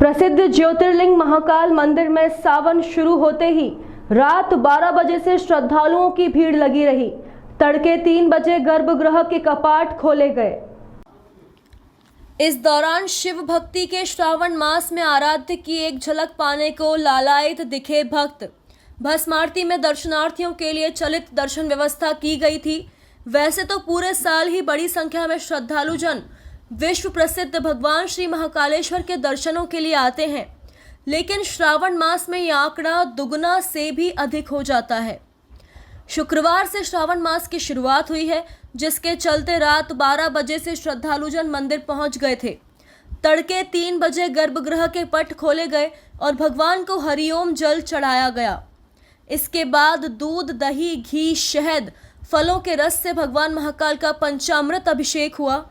प्रसिद्ध ज्योतिर्लिंग महाकाल मंदिर में सावन शुरू होते ही रात 12 बजे से श्रद्धालुओं की भीड़ लगी रही। तड़के 3 बजे गर्भगृह के कपाट खोले गए। इस दौरान शिव भक्ति के श्रावण मास में आराध्य की एक झलक पाने को लालायित दिखे भक्त। भस्म आरती में दर्शनार्थियों के लिए चलित दर्शन व्यवस्था की गई थी। वैसे तो पूरे साल ही बड़ी संख्या में श्रद्धालु जन विश्व प्रसिद्ध भगवान श्री महाकालेश्वर के दर्शनों के लिए आते हैं, लेकिन श्रावण मास में यह आंकड़ा दुगना से भी अधिक हो जाता है। शुक्रवार से श्रावण मास की शुरुआत हुई है, जिसके चलते रात 12 बजे से श्रद्धालुजन मंदिर पहुंच गए थे। तड़के 3 बजे गर्भगृह के पट खोले गए और भगवान को हरिओम जल चढ़ाया गया। इसके बाद दूध, दही, घी, शहद, फलों के रस से भगवान महाकाल का पंचामृत अभिषेक हुआ।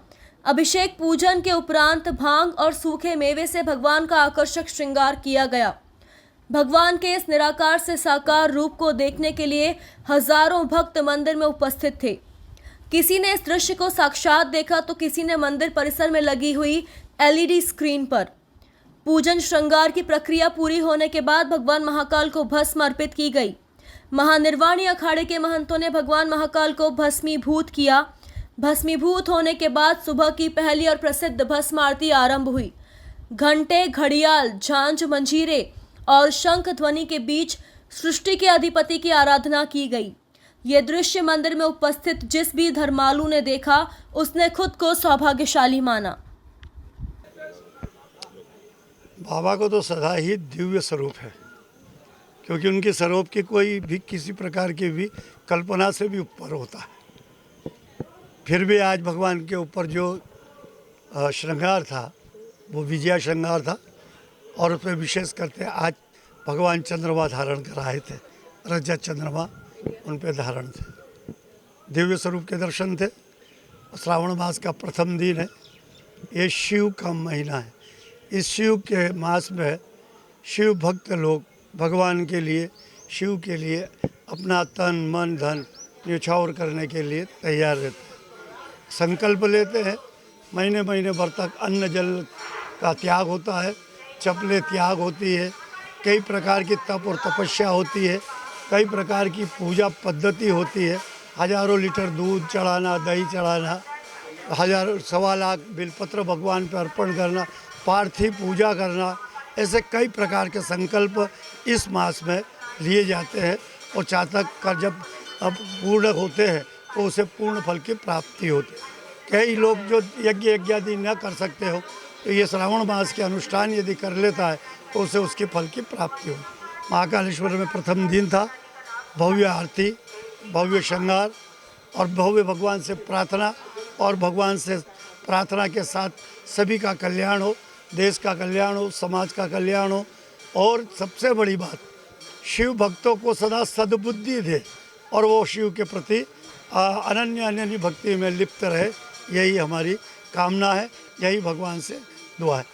अभिषेक पूजन के उपरांत भांग और सूखे मेवे से भगवान का आकर्षक श्रृंगार किया गया। भगवान के इस निराकार से साकार रूप को देखने के लिए हजारों भक्त मंदिर में उपस्थित थे। किसी ने इस दृश्य को साक्षात देखा तो किसी ने मंदिर परिसर में लगी हुई LED स्क्रीन पर। पूजन श्रृंगार की प्रक्रिया पूरी होने के बाद भगवान महाकाल को भस्म अर्पित की गई। महानिर्वाणी अखाड़े के महंतों ने भगवान महाकाल को भस्मीभूत किया। भस्मीभूत होने के बाद सुबह की पहली और प्रसिद्ध भस्म आरती आरंभ हुई। घंटे, घड़ियाल, झांझ, मंजीरे और शंख ध्वनि के बीच सृष्टि के अधिपति की आराधना की गई। ये दृश्य मंदिर में उपस्थित जिस भी धर्मालु ने देखा, उसने खुद को सौभाग्यशाली माना। बाबा को तो सदा ही दिव्य स्वरूप है, क्योंकि उनके स्वरूप की कोई भी किसी प्रकार की भी कल्पना से भी ऊपर होता है। फिर भी आज भगवान के ऊपर जो श्रृंगार था वो विजया श्रृंगार था, और उसमें विशेष करते आज भगवान चंद्रमा धारण कर आए थे। रजत चंद्रमा उन पे धारण थे, दिव्य स्वरूप के दर्शन थे। श्रावण मास का प्रथम दिन है, ये शिव का महीना है। इस शिव के मास में शिव भक्त लोग भगवान के लिए, शिव के लिए अपना तन, मन, धन न्यौछावर करने के लिए तैयार रहते हैं। संकल्प लेते हैं। महीने महीने भर तक अन्न जल का त्याग होता है, चपले त्याग होती है, कई प्रकार की तप और तपस्या होती है, कई प्रकार की पूजा पद्धति होती है। हजारों लीटर दूध चढ़ाना, दही चढ़ाना, सवा लाख बिलपत्र भगवान पर अर्पण करना, पार्थिव पूजा करना, ऐसे कई प्रकार के संकल्प इस मास में लिए जाते हैं। और चातक का जब अब पूर्ण होते हैं तो उसे पूर्ण फल की प्राप्ति होती है। कई लोग जो यज्ञ यज्ञादि न कर सकते हो तो ये श्रावण मास के अनुष्ठान यदि कर लेता है तो उसे उसके फल की प्राप्ति हो। महाकालेश्वर में प्रथम दिन था, भव्य आरती, भव्य श्रृंगार और भव्य भगवान से प्रार्थना, और भगवान से प्रार्थना के साथ सभी का कल्याण हो, देश का कल्याण हो, समाज का कल्याण हो, और सबसे बड़ी बात शिव भक्तों को सदा सद्बुद्धि दे और वो शिव के प्रति अनन्य भक्ति में लिप्त रहे। यही हमारी कामना है, यही भगवान से दुआ है।